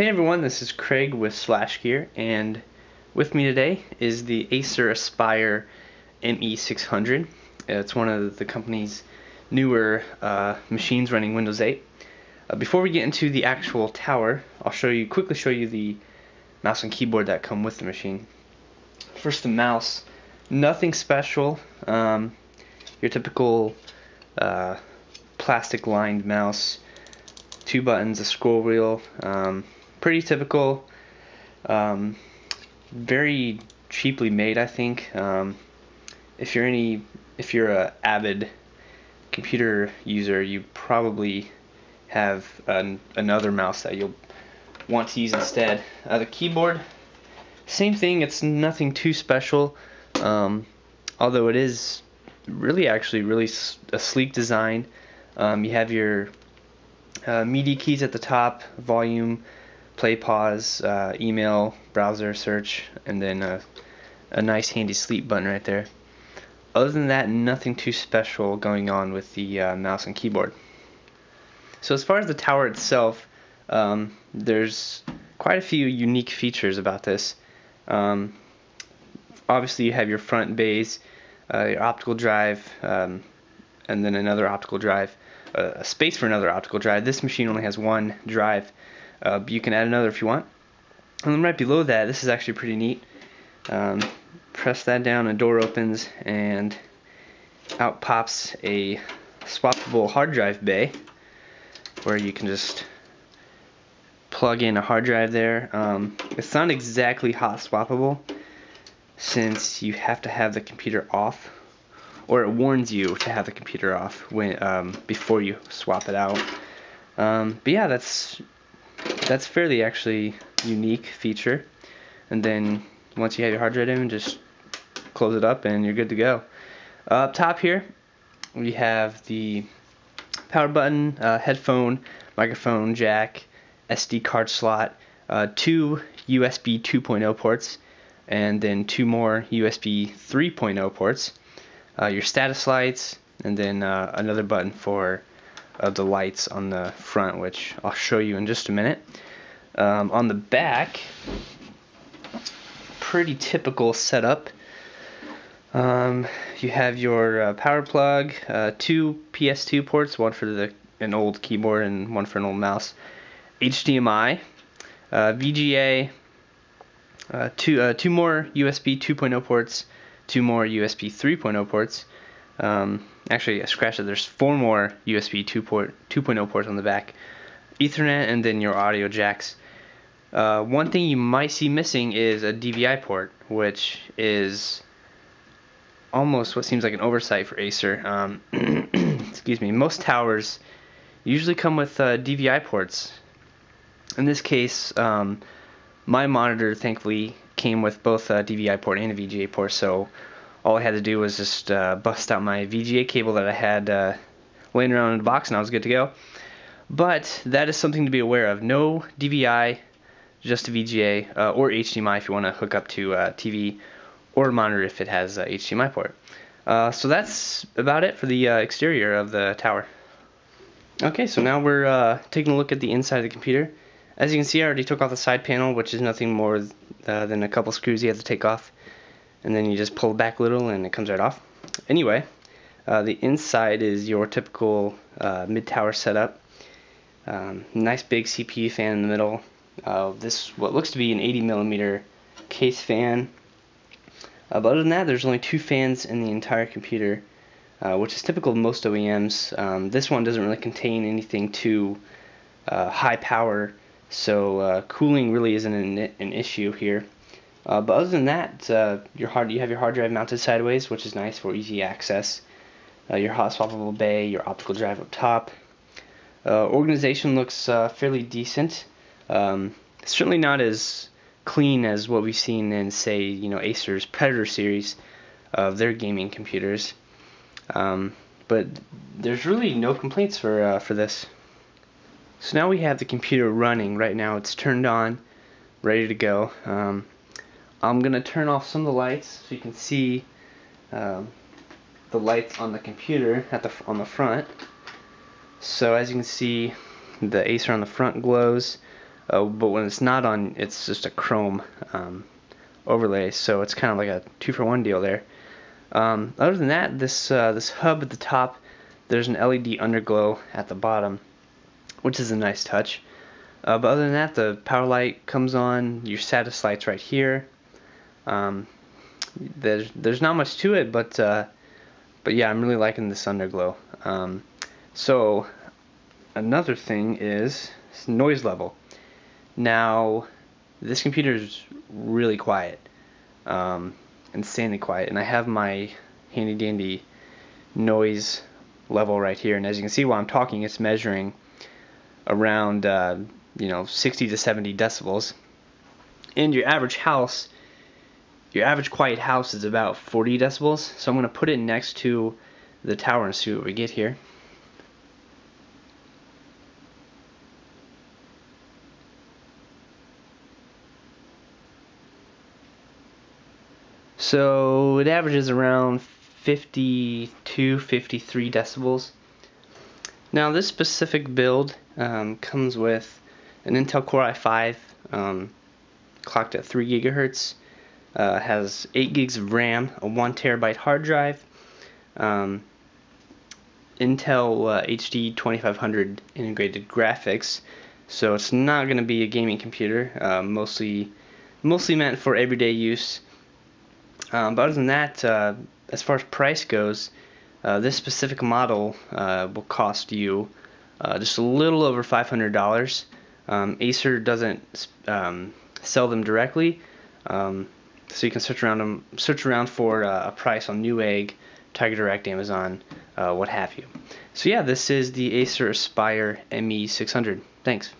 Hey everyone, this is Craig with Slash Gear, and with me today is the Acer Aspire ME600. It's one of the company's newer machines running Windows 8. Before we get into the actual tower, I'll quickly show you the mouse and keyboard that come with the machine. First, the mouse. Nothing special. Your typical plastic-lined mouse. 2 buttons, a scroll wheel. Pretty typical. Very cheaply made, I think. If you're a avid computer user, you probably have another mouse that you'll want to use instead. The keyboard, same thing. It's nothing too special, although it is really a sleek design. You have your media keys at the top, volume, play, pause, email, browser, search, and then a nice handy sleep button right there. Other than that, nothing too special going on with the mouse and keyboard. So as far as the tower itself, there's quite a few unique features about this. Obviously you have your front bays, your optical drive, and then another optical drive, a space for another optical drive. This machine only has one drive, but you can add another if you want. And then right below that, this is actually pretty neat. Press that down, a door opens, and out pops a swappable hard drive bay, where you can just plug in a hard drive there. It's not exactly hot swappable, since you have to have the computer off, or it warns you to have the computer off when before you swap it out. But yeah, that's fairly actually unique feature. And then once you have your hard drive in, just close it up and you're good to go. Up top here we have the power button, headphone, microphone jack, SD card slot, 2 USB 2.0 ports, and then 2 more USB 3.0 ports, your status lights, and then another button for the lights on the front, which I'll show you in just a minute. On the back, pretty typical setup. You have your power plug, 2 PS2 ports, one for an old keyboard and one for an old mouse, HDMI, VGA, two more USB 2.0 ports, 2 more USB 3.0 ports. Actually, I scratched it. There's 4 more USB 2.0 ports on the back, Ethernet, and then your audio jacks. One thing you might see missing is a DVI port, which is almost what seems like an oversight for Acer. Excuse me. Most towers usually come with DVI ports. In this case, my monitor thankfully came with both a DVI port and a VGA port, so all I had to do was just bust out my VGA cable that I had laying around in the box, and I was good to go. But that is something to be aware of. No DVI, just a VGA, or HDMI if you want to hook up to TV or monitor if it has a HDMI port. So that's about it for the exterior of the tower. Okay, so now we're taking a look at the inside of the computer. As you can see, I already took off the side panel, which is nothing more than a couple screws you have to take off, and then you just pull it back a little and it comes right off. Anyway, the inside is your typical mid-tower setup. Nice big CPU fan in the middle. This what looks to be an 80mm case fan. But other than that, there's only 2 fans in the entire computer, which is typical of most OEMs. This one doesn't really contain anything too high power, so cooling really isn't an issue here. But other than that, you have your hard drive mounted sideways, which is nice for easy access. Your hot swappable bay, your optical drive up top. Organization looks fairly decent. Certainly not as clean as what we've seen in, say, Acer's Predator series of their gaming computers. But there's really no complaints for this. So now we have the computer running. Right now it's turned on, ready to go. I'm going to turn off some of the lights so you can see the lights on the computer on the front. So as you can see, the Acer on the front glows. but when it's not on, it's just a chrome overlay, so it's kind of like a 2-for-1 deal there. Other than that, this hub at the top, there's an LED underglow at the bottom, which is a nice touch. But other than that, the power light comes on, your status light's right here. There's not much to it, but yeah, I'm really liking this underglow. So another thing is noise level. Now, this computer is really quiet, insanely quiet, and I have my handy dandy noise level right here, and as you can see while I'm talking, it's measuring around 60 to 70 decibels. And your average quiet house is about 40 decibels. So I'm going to put it next to the tower and see what we get here. So it averages around 52, 53 decibels. Now this specific build comes with an Intel Core i5 clocked at 3 gigahertz, has 8 gigs of RAM, a 1 terabyte hard drive, Intel HD 2500 integrated graphics, so it's not going to be a gaming computer, mostly meant for everyday use. But other than that, as far as price goes, this specific model will cost you just a little over $500. Acer doesn't sell them directly, so you can search around for a price on Newegg, Tiger Direct, Amazon, what have you. So yeah, this is the Acer Aspire ME600. Thanks.